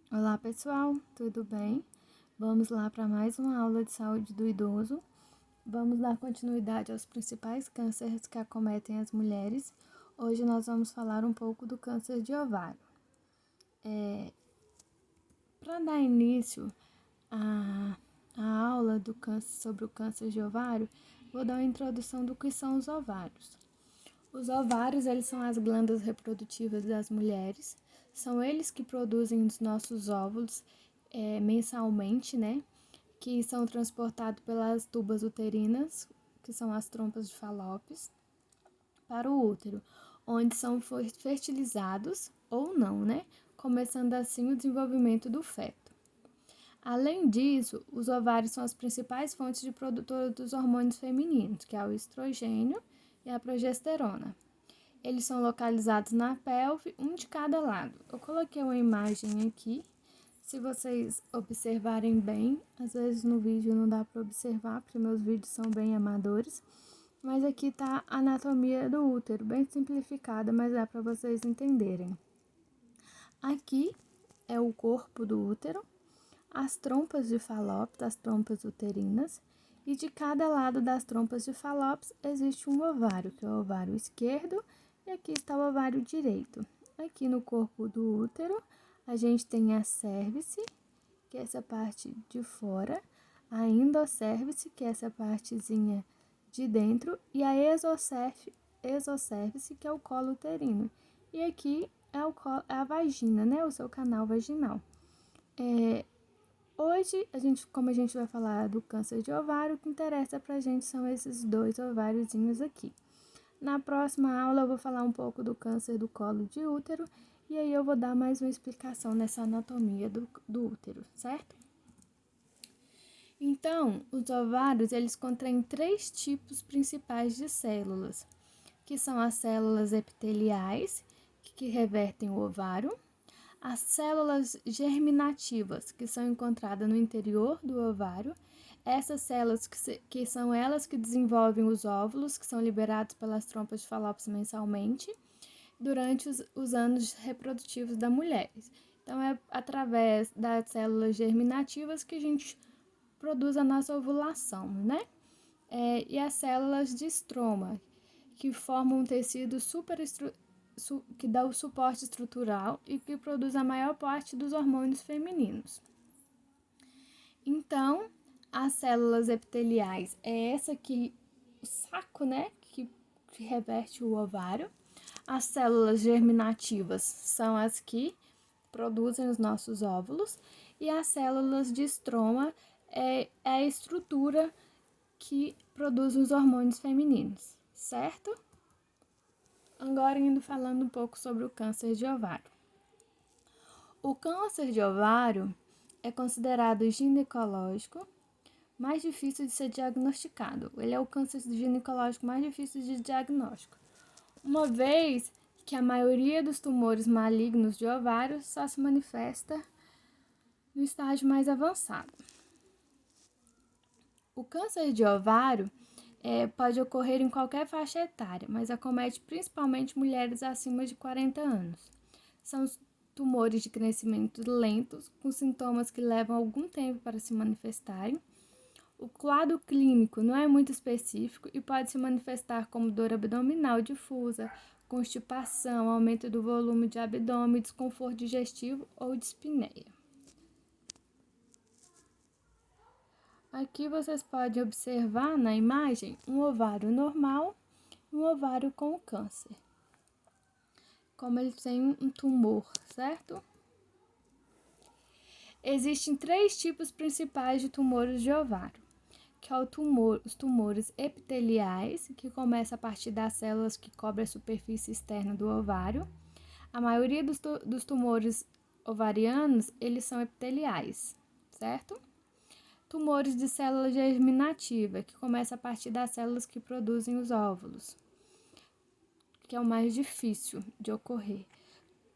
Olá pessoal, tudo bem? Vamos lá para mais uma aula de saúde do idoso. Vamos dar continuidade aos principais cânceres que acometem as mulheres. Hoje nós vamos falar um pouco do câncer de ovário. Para dar início à aula do câncer sobre o câncer de ovário, vou dar uma introdução do que são os ovários. Os ovários, eles são as glândulas reprodutivas das mulheres. São eles que produzem os nossos óvulos mensalmente, né? Que são transportados pelas tubas uterinas, que são as trompas de Falópio, para o útero, onde são fertilizados ou não, né? Começando assim o desenvolvimento do feto. Além disso, os ovários são as principais fontes de produtora dos hormônios femininos, que é o estrogênio e a progesterona. Eles são localizados na pelve, um de cada lado. Eu coloquei uma imagem aqui. Se vocês observarem bem, às vezes no vídeo não dá para observar, porque meus vídeos são bem amadores. Mas aqui tá a anatomia do útero, bem simplificada, mas dá para vocês entenderem. Aqui é o corpo do útero, as trompas de Falópio, as trompas uterinas, e de cada lado das trompas de Falópio existe um ovário, que é o ovário esquerdo, e aqui está o ovário direito. Aqui no corpo do útero, a gente tem a cérvice, que é essa parte de fora, a endocérvice, que é essa partezinha de dentro, e a exocérvice, que é o colo uterino. E aqui é a vagina, né? O seu canal vaginal. Hoje, como a gente vai falar do câncer de ovário, o que interessa pra gente são esses dois ováriozinhos aqui. Na próxima aula eu vou falar um pouco do câncer do colo de útero e aí eu vou dar mais uma explicação nessa anatomia do útero, certo? Então, os ovários, eles contêm 3 tipos principais de células, que são as células epiteliais, que revertem o ovário, as células germinativas, que são encontradas no interior do ovário, essas células que são elas que desenvolvem os óvulos, que são liberados pelas trompas de Falópio mensalmente, durante os anos reprodutivos da mulher. Então, é através das células germinativas que a gente produz a nossa ovulação, né? E as células de estroma, que formam um tecido que dá o suporte estrutural e que produz a maior parte dos hormônios femininos. Então, as células epiteliais é essa que o saco, né, que reverte o ovário. As células germinativas são as que produzem os nossos óvulos e as células de estroma é a estrutura que produz os hormônios femininos, certo? Agora indo falando um pouco sobre o câncer de ovário. O câncer de ovário é considerado ginecológico mais difícil de ser diagnosticado. Ele é o câncer ginecológico mais difícil de diagnóstico, uma vez que a maioria dos tumores malignos de ovário só se manifesta no estágio mais avançado. O câncer de ovário pode ocorrer em qualquer faixa etária, mas acomete principalmente mulheres acima de 40 anos. São tumores de crescimento lentos, com sintomas que levam algum tempo para se manifestarem. O quadro clínico não é muito específico e pode se manifestar como dor abdominal difusa, constipação, aumento do volume de abdômen, desconforto digestivo ou dispneia. Aqui vocês podem observar na imagem um ovário normal e um ovário com câncer. Como ele tem um tumor, certo? Existem 3 tipos principais de tumores de ovário, que é os tumores epiteliais, que começa a partir das células que cobrem a superfície externa do ovário. A maioria dos tumores ovarianos, eles são epiteliais, certo? Tumores de célula germinativa, que começa a partir das células que produzem os óvulos, que é o mais difícil de ocorrer.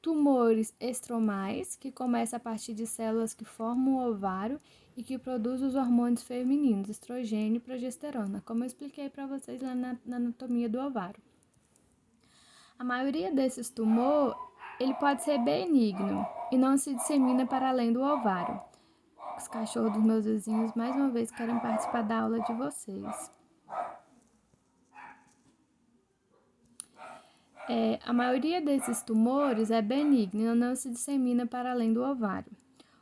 Tumores estromais, que começa a partir de células que formam o ovário e que produzem os hormônios femininos, estrogênio e progesterona, como eu expliquei para vocês lá na anatomia do ovário. A maioria desses tumores, ele pode ser benigno e não se dissemina para além do ovário. Os cachorros dos meus vizinhos mais uma vez querem participar da aula de vocês. A maioria desses tumores é benigno e não se dissemina para além do ovário.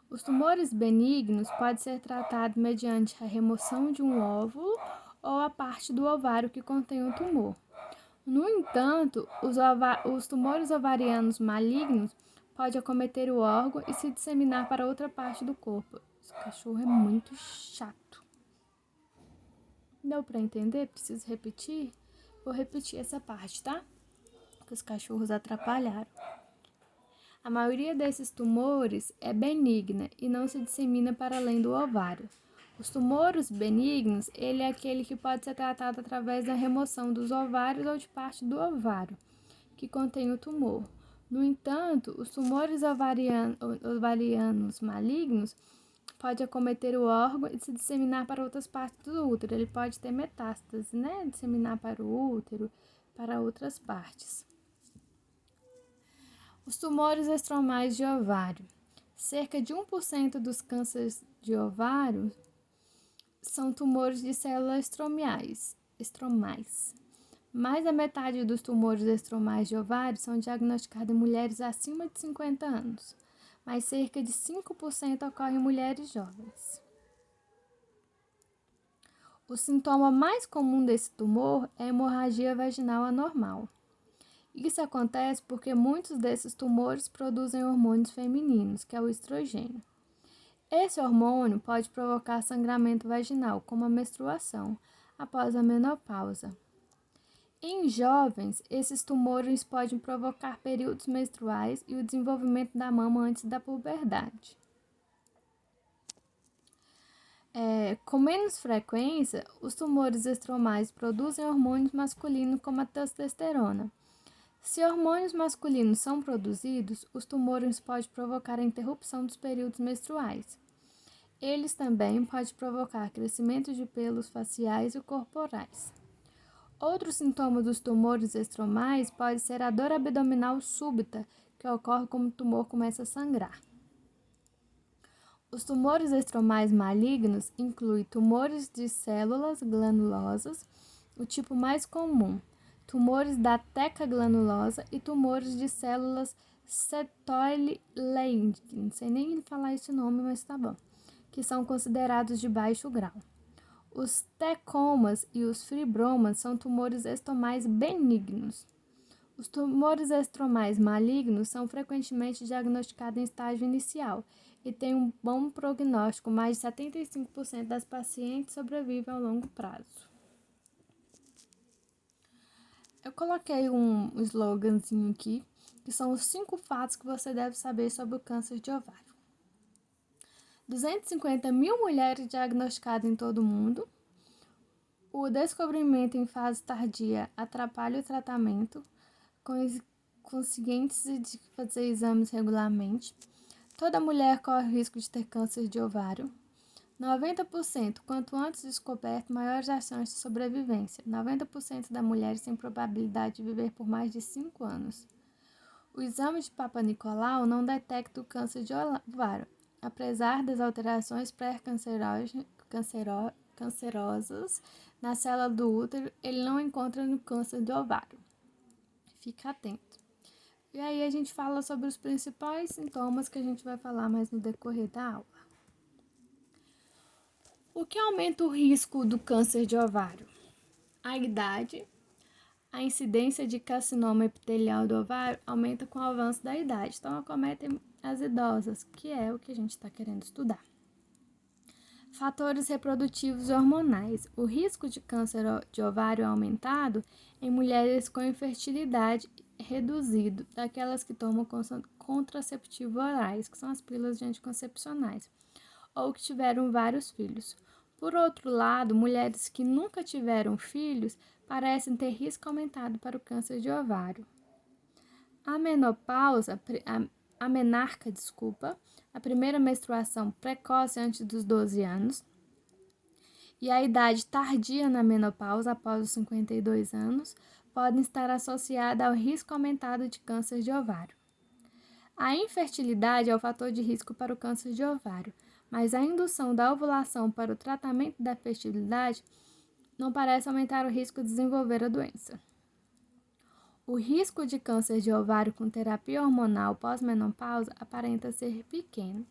Os tumores benignos podem ser tratados mediante a remoção de um óvulo ou a parte do ovário que contém o tumor. No entanto, os tumores ovarianos malignos podem acometer o órgão e se disseminar para outra parte do corpo. Esse cachorro é muito chato. Deu para entender? Preciso repetir? Vou repetir essa parte, tá? Que os cachorros atrapalharam. A maioria desses tumores é benigna e não se dissemina para além do ovário. Os tumores benignos, ele é aquele que pode ser tratado através da remoção dos ovários ou de parte do ovário que contém o tumor. No entanto, os tumores ovarianos malignos podem acometer o órgão e se disseminar para outras partes do útero. Ele pode ter metástase, né? Disseminar para o útero, para outras partes. Os tumores estromais de ovário. Cerca de 1% dos cânceres de ovário são tumores de células estromais. Mais da metade dos tumores estromais de ovário são diagnosticados em mulheres acima de 50 anos, mas cerca de 5% ocorrem em mulheres jovens. O sintoma mais comum desse tumor é a hemorragia vaginal anormal. Isso acontece porque muitos desses tumores produzem hormônios femininos, que é o estrogênio. Esse hormônio pode provocar sangramento vaginal, como a menstruação, após a menopausa. Em jovens, esses tumores podem provocar períodos menstruais e o desenvolvimento da mama antes da puberdade. Com menos frequência, os tumores estromais produzem hormônios masculinos como a testosterona. Se hormônios masculinos são produzidos, os tumores podem provocar a interrupção dos períodos menstruais. Eles também podem provocar crescimento de pelos faciais e corporais. Outro sintoma dos tumores estromais pode ser a dor abdominal súbita, que ocorre quando o tumor começa a sangrar. Os tumores estromais malignos incluem tumores de células glandulosas, o tipo mais comum, tumores da teca glanulosa e tumores de células Sertoli-Leydig, não sei nem falar esse nome, mas tá bom, que são considerados de baixo grau. Os tecomas e os fibromas são tumores estomais benignos. Os tumores estromais malignos são frequentemente diagnosticados em estágio inicial e têm um bom prognóstico, mais de 75% das pacientes sobrevivem ao longo prazo. Eu coloquei um sloganzinho aqui, que são os 5 fatos que você deve saber sobre o câncer de ovário. 250 mil mulheres diagnosticadas em todo o mundo. O descobrimento em fase tardia atrapalha o tratamento, conscientes de fazer exames regularmente. Toda mulher corre o risco de ter câncer de ovário. 90%, quanto antes descoberto, maiores as chances de sobrevivência. 90% das mulheres têm probabilidade de viver por mais de 5 anos. O exame de Papa Nicolau não detecta o câncer de ovário, apesar das alterações pré-cancerosas na célula do útero, ele não encontra no câncer do ovário. Fica atento. E aí a gente fala sobre os principais sintomas que a gente vai falar mais no decorrer da aula. O que aumenta o risco do câncer de ovário? A idade. A incidência de carcinoma epitelial do ovário aumenta com o avanço da idade, então acometem as idosas, que é o que a gente está querendo estudar. Fatores reprodutivos e hormonais. O risco de câncer de ovário é aumentado em mulheres com infertilidade reduzido, daquelas que tomam contraceptivos orais, que são as pílulas de anticoncepcionais, ou que tiveram vários filhos. Por outro lado, mulheres que nunca tiveram filhos parecem ter risco aumentado para o câncer de ovário. A menarca, a primeira menstruação precoce antes dos 12 anos e a idade tardia na menopausa após os 52 anos podem estar associadas ao risco aumentado de câncer de ovário. A infertilidade é o fator de risco para o câncer de ovário, mas a indução da ovulação para o tratamento da fertilidade não parece aumentar o risco de desenvolver a doença. O risco de câncer de ovário com terapia hormonal pós-menopausa aparenta ser pequeno.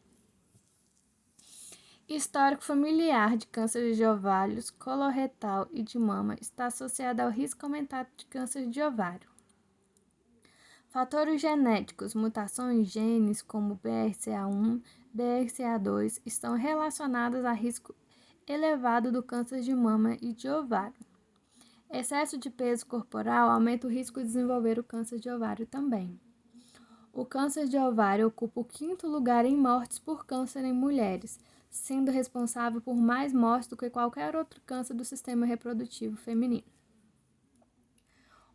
Histórico familiar de câncer de ovários, coloretal e de mama está associado ao risco aumentado de câncer de ovário. Fatores genéticos, mutações em genes como BRCA1, BRCA2 estão relacionados a risco elevado do câncer de mama e de ovário. Excesso de peso corporal aumenta o risco de desenvolver o câncer de ovário também. O câncer de ovário ocupa o 5º lugar em mortes por câncer em mulheres, sendo responsável por mais mortes do que qualquer outro câncer do sistema reprodutivo feminino.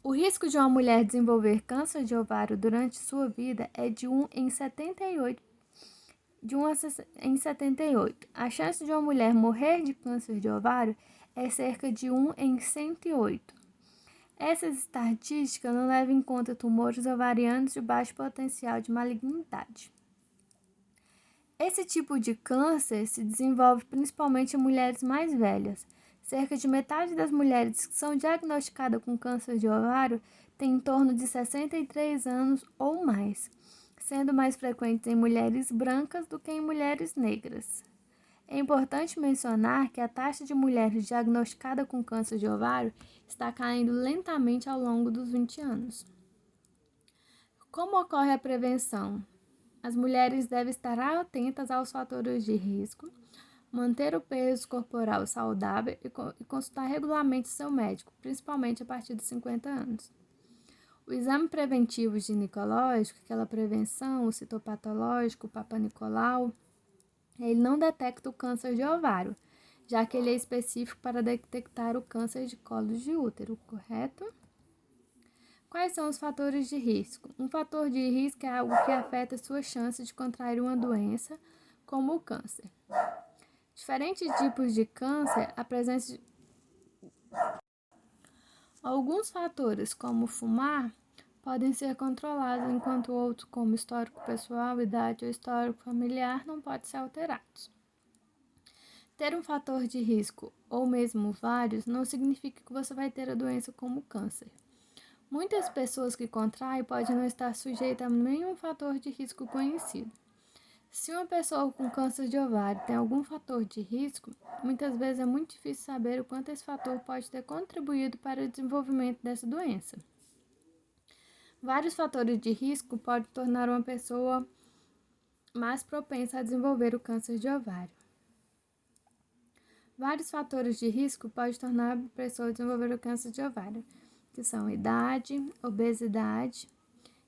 O risco de uma mulher desenvolver câncer de ovário durante sua vida é de 1 em 78. A chance de uma mulher morrer de câncer de ovário é cerca de 1 em 108. Essas estatísticas não levam em conta tumores ovarianos de baixo potencial de malignidade. Esse tipo de câncer se desenvolve principalmente em mulheres mais velhas. Cerca de metade das mulheres que são diagnosticadas com câncer de ovário tem em torno de 63 anos ou mais, sendo mais frequentes em mulheres brancas do que em mulheres negras. É importante mencionar que a taxa de mulheres diagnosticadas com câncer de ovário está caindo lentamente ao longo dos 20 anos. Como ocorre a prevenção? As mulheres devem estar atentas aos fatores de risco, manter o peso corporal saudável e consultar regularmente seu médico, principalmente a partir dos 50 anos. O exame preventivo ginecológico, aquela prevenção, o citopatológico, o Papa Nicolau, ele não detecta o câncer de ovário, já que ele é específico para detectar o câncer de colo de útero, correto? Quais são os fatores de risco? Um fator de risco é algo que afeta sua chance de contrair uma doença, como o câncer. Diferentes tipos de câncer apresentam alguns fatores, como fumar, podem ser controlados, enquanto outros, como histórico pessoal, idade ou histórico familiar, não podem ser alterados. Ter um fator de risco, ou mesmo vários, não significa que você vai ter a doença como câncer. Muitas pessoas que contraem podem não estar sujeitas a nenhum fator de risco conhecido. Se uma pessoa com câncer de ovário tem algum fator de risco, muitas vezes é muito difícil saber o quanto esse fator pode ter contribuído para o desenvolvimento dessa doença. Vários fatores de risco podem tornar uma pessoa mais propensa a desenvolver o câncer de ovário. Vários fatores de risco podem tornar a pessoa a desenvolver o câncer de ovário, que são idade, obesidade,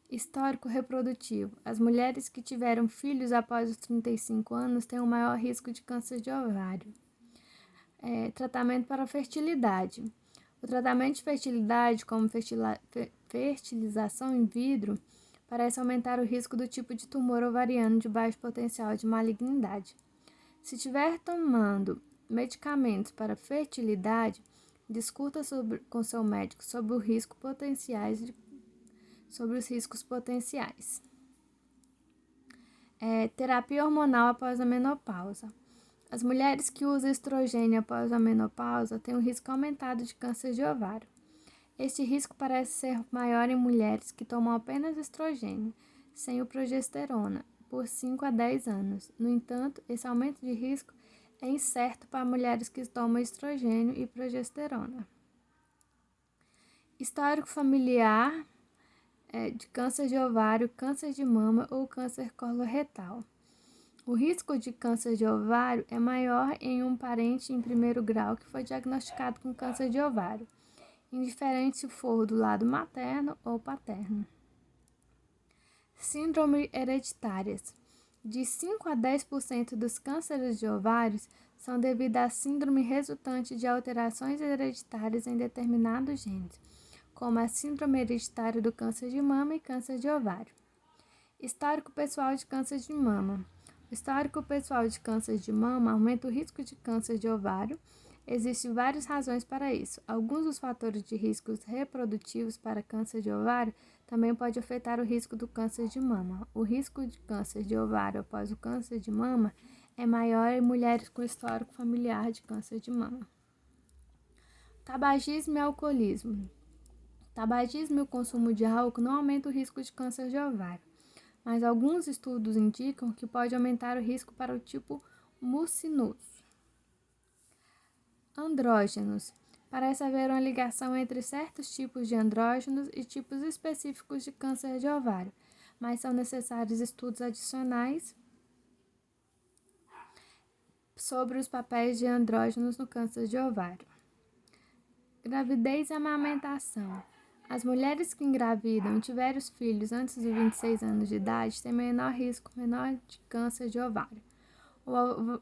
histórico reprodutivo. As mulheres que tiveram filhos após os 35 anos têm um maior risco de câncer de ovário. Tratamento para a fertilidade. O tratamento de fertilidade, como fertilização in vitro, parece aumentar o risco do tipo de tumor ovariano de baixo potencial de malignidade. Se estiver tomando medicamentos para fertilidade, discuta com seu médico sobre os riscos potenciais. Terapia hormonal após a menopausa. As mulheres que usam estrogênio após a menopausa têm um risco aumentado de câncer de ovário. Este risco parece ser maior em mulheres que tomam apenas estrogênio, sem o progesterona, por 5 a 10 anos. No entanto, esse aumento de risco é incerto para mulheres que tomam estrogênio e progesterona. Histórico familiar de câncer de ovário, câncer de mama ou câncer coloretal. O risco de câncer de ovário é maior em um parente em primeiro grau que foi diagnosticado com câncer de ovário, indiferente se for do lado materno ou paterno. Síndrome hereditárias. De 5 a 10% dos cânceres de ovários são devido à síndrome resultante de alterações hereditárias em determinados genes, como a síndrome hereditária do câncer de mama e câncer de ovário. Histórico pessoal de câncer de mama. O histórico pessoal de câncer de mama aumenta o risco de câncer de ovário. Existem várias razões para isso. Alguns dos fatores de riscos reprodutivos para câncer de ovário também pode afetar o risco do câncer de mama. O risco de câncer de ovário após o câncer de mama é maior em mulheres com histórico familiar de câncer de mama. Tabagismo e alcoolismo. Tabagismo e o consumo de álcool não aumentam o risco de câncer de ovário, mas alguns estudos indicam que pode aumentar o risco para o tipo mucinoso. Andrógenos. Parece haver uma ligação entre certos tipos de andrógenos e tipos específicos de câncer de ovário, mas são necessários estudos adicionais sobre os papéis de andrógenos no câncer de ovário. Gravidez e amamentação. As mulheres que engravidam e tiverem os filhos antes dos 26 anos de idade têm menor risco de câncer de ovário.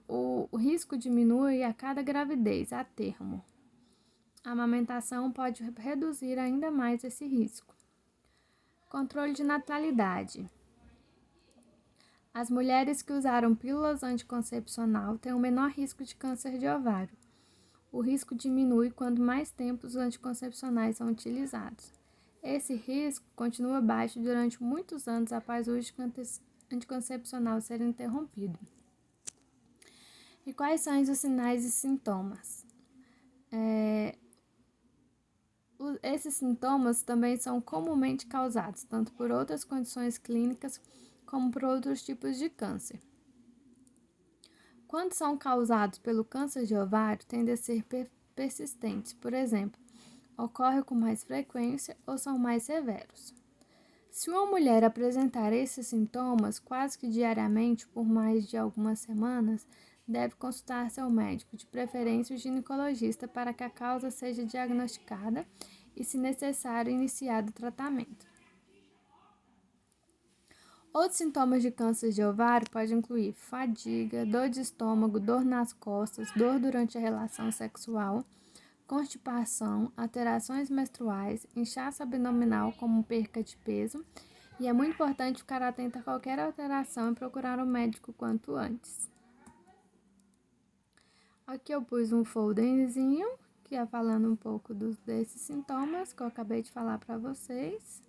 O risco diminui a cada gravidez, a termo. A amamentação pode reduzir ainda mais esse risco. Controle de natalidade. As mulheres que usaram pílulas anticoncepcional têm um menor risco de câncer de ovário. O risco diminui quanto mais tempo os anticoncepcionais são utilizados. Esse risco continua baixo durante muitos anos após o uso anticoncepcional ser interrompido. E quais são os sinais e sintomas? Esses sintomas também são comumente causados tanto por outras condições clínicas como por outros tipos de câncer. Quando são causados pelo câncer de ovário, tendem a ser persistentes, por exemplo, ocorrem com mais frequência ou são mais severos. Se uma mulher apresentar esses sintomas quase que diariamente por mais de algumas semanas, deve consultar seu médico, de preferência o ginecologista, para que a causa seja diagnosticada e, se necessário, iniciado o tratamento. Outros sintomas de câncer de ovário podem incluir fadiga, dor de estômago, dor nas costas, dor durante a relação sexual, constipação, alterações menstruais, inchaço abdominal como perca de peso, e é muito importante ficar atento a qualquer alteração e procurar um médico quanto antes. Aqui eu pus um folderzinho que é falando um pouco desses sintomas que eu acabei de falar para vocês.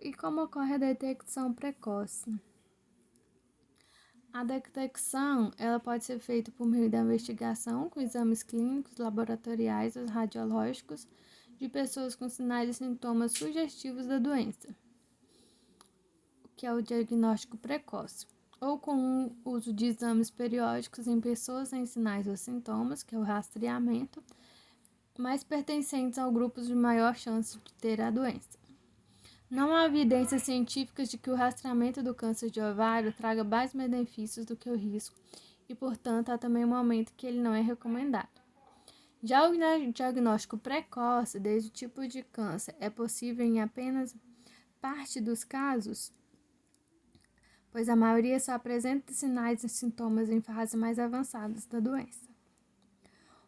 E como ocorre a detecção precoce? A detecção ela pode ser feita por meio da investigação com exames clínicos, laboratoriais ou radiológicos de pessoas com sinais e sintomas sugestivos da doença, que é o diagnóstico precoce, ou com o uso de exames periódicos em pessoas sem sinais ou sintomas, que é o rastreamento, mas pertencentes ao grupo de maior chance de ter a doença. Não há evidências científicas de que o rastreamento do câncer de ovário traga mais benefícios do que o risco e, portanto, há também um momento que ele não é recomendado. Já o diagnóstico precoce desse tipo de câncer é possível em apenas parte dos casos, pois a maioria só apresenta sinais e sintomas em fases mais avançadas da doença.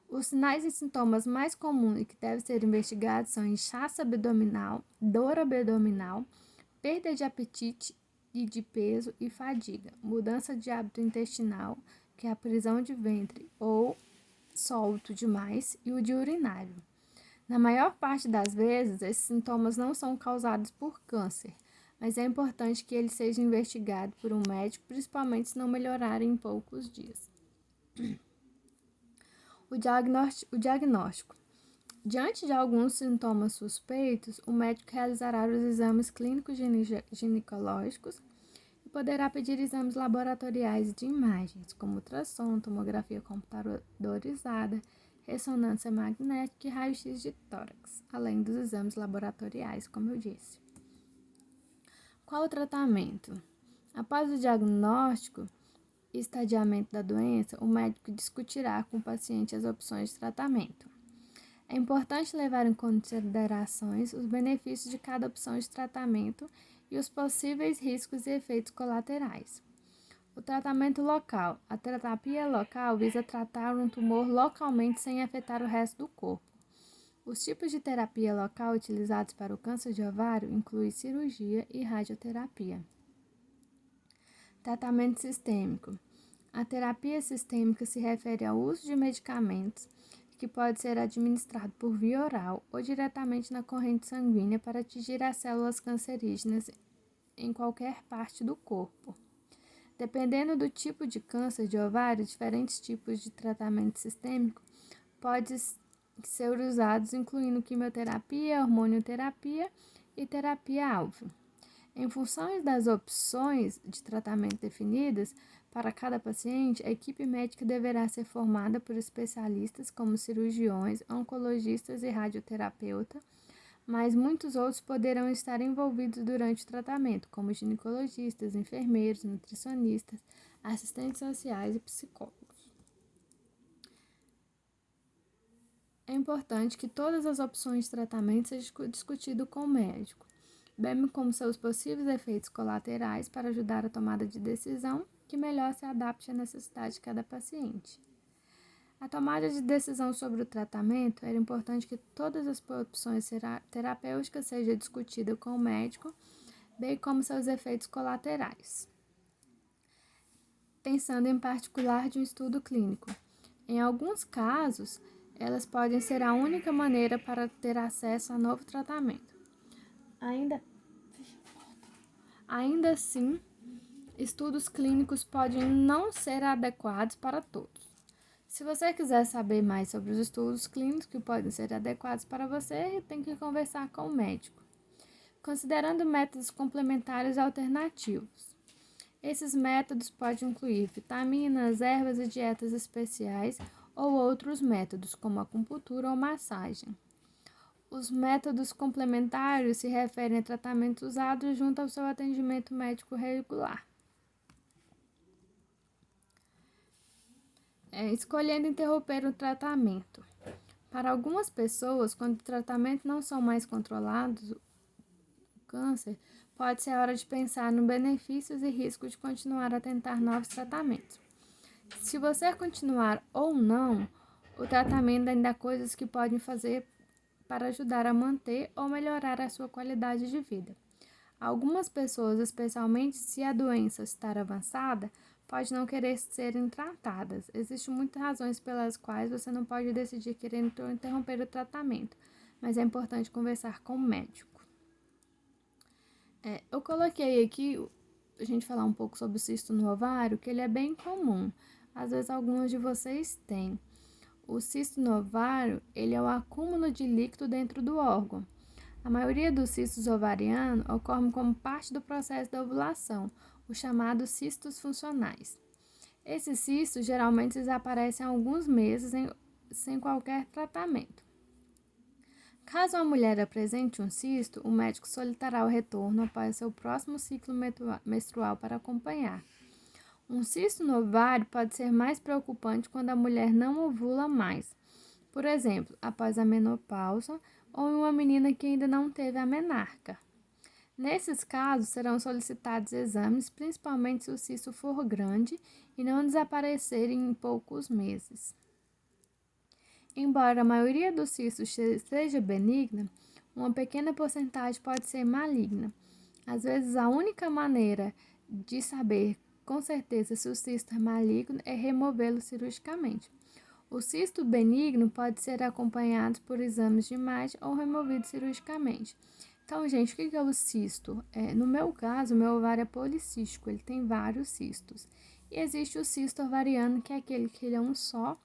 Os sinais e sintomas mais comuns e que devem ser investigados são inchaço abdominal, dor abdominal, perda de apetite e de peso e fadiga, mudança de hábito intestinal, que é a prisão de ventre ou solto demais, e o de urinário. Na maior parte das vezes, esses sintomas não são causados por câncer, mas é importante que ele seja investigado por um médico, principalmente se não melhorarem em poucos dias. O diagnóstico. Diante de alguns sintomas suspeitos, o médico realizará os exames clínicos ginecológicos e poderá pedir exames laboratoriais de imagens, como ultrassom, tomografia computadorizada, ressonância magnética e raio-x de tórax, além dos exames laboratoriais, como eu disse. Qual o tratamento? Após o diagnóstico e estadiamento da doença, o médico discutirá com o paciente as opções de tratamento. É importante levar em considerações os benefícios de cada opção de tratamento e os possíveis riscos e efeitos colaterais. O tratamento local. A terapia local visa tratar um tumor localmente sem afetar o resto do corpo. Os tipos de terapia local utilizados para o câncer de ovário incluem cirurgia e radioterapia. Tratamento sistêmico. A terapia sistêmica se refere ao uso de medicamentos que pode ser administrado por via oral ou diretamente na corrente sanguínea para atingir as células cancerígenas em qualquer parte do corpo. Dependendo do tipo de câncer de ovário, diferentes tipos de tratamento sistêmico podem ser usados, incluindo quimioterapia, hormonioterapia e terapia-alvo. Em função das opções de tratamento definidas para cada paciente, a equipe médica deverá ser formada por especialistas como cirurgiões, oncologistas e radioterapeuta, mas muitos outros poderão estar envolvidos durante o tratamento, como ginecologistas, enfermeiros, nutricionistas, assistentes sociais e psicólogos. É importante que todas as opções de tratamento sejam discutidas com o médico, bem como seus possíveis efeitos colaterais para ajudar a tomada de decisão que melhor se adapte à necessidade de cada paciente. A tomada de decisão sobre o tratamento era importante que todas as opções terapêuticas sejam discutidas com o médico, bem como seus efeitos colaterais, pensando em particular de um estudo clínico. Em alguns casos, elas podem ser a única maneira para ter acesso a novo tratamento. Ainda assim, estudos clínicos podem não ser adequados para todos. Se você quiser saber mais sobre os estudos clínicos que podem ser adequados para você, tem que conversar com o médico. Considerando métodos complementares alternativos. Esses métodos podem incluir vitaminas, ervas e dietas especiais ou outros métodos, como acupuntura ou massagem. Os métodos complementares se referem a tratamentos usados junto ao seu atendimento médico regular. Escolhendo interromper o tratamento. Para algumas pessoas, quando o tratamento não são mais controlados, o câncer, pode ser a hora de pensar nos benefícios e riscos de continuar a tentar novos tratamentos. Se você continuar ou não, o tratamento ainda há coisas que podem fazer para ajudar a manter ou melhorar a sua qualidade de vida. Algumas pessoas, especialmente se a doença estar avançada, pode não querer serem tratadas. Existem muitas razões pelas quais você não pode decidir querer interromper o tratamento, mas é importante conversar com o médico. Eu coloquei aqui a gente falar um pouco sobre o cisto no ovário, que ele é bem comum. Às vezes alguns de vocês têm. O cisto no ovário, ele é o acúmulo de líquido dentro do órgão. A maioria dos cistos ovarianos ocorre como parte do processo da ovulação, os chamados cistos funcionais. Esses cistos geralmente desaparecem há alguns meses sem qualquer tratamento. Caso a mulher apresente um cisto, o médico solicitará o retorno após seu próximo ciclo menstrual para acompanhar. Um cisto no ovário pode ser mais preocupante quando a mulher não ovula mais, por exemplo, após a menopausa ou em uma menina que ainda não teve a menarca. Nesses casos, serão solicitados exames, principalmente se o cisto for grande e não desaparecer em poucos meses. Embora a maioria dos cistos seja benigna, uma pequena porcentagem pode ser maligna. Às vezes, a única maneira de saber com certeza se o cisto é maligno é removê-lo cirurgicamente. O cisto benigno pode ser acompanhado por exames de imagem ou removido cirurgicamente. Então, gente, o que é o cisto? No meu caso, o meu ovário é policístico, ele tem vários cistos. E existe o cisto ovariano, que é aquele que ele é um só,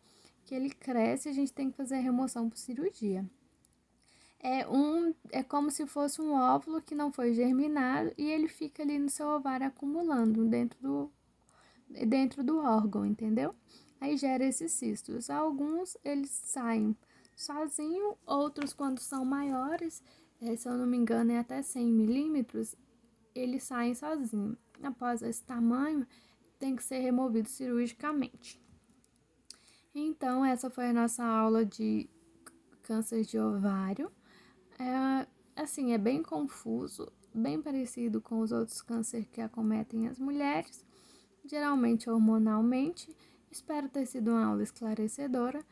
que ele cresce e a gente tem que fazer a remoção por cirurgia. É como se fosse um óvulo que não foi germinado e ele fica ali no seu ovário acumulando dentro do órgão, entendeu? Aí gera esses cistos. Alguns eles saem sozinho, outros quando são maiores, se eu não me engano é até 100 milímetros, eles saem sozinhos. Após esse tamanho, tem que ser removido cirurgicamente. Então, essa foi a nossa aula de câncer de ovário. É bem confuso, bem parecido com os outros cânceres que acometem as mulheres, geralmente hormonalmente. Espero ter sido uma aula esclarecedora.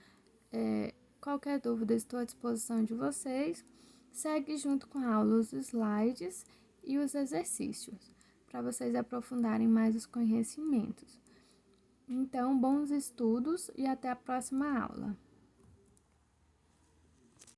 Qualquer dúvida, estou à disposição de vocês. Segue junto com a aula os slides e os exercícios, para vocês aprofundarem mais os conhecimentos. Então, bons estudos e até a próxima aula.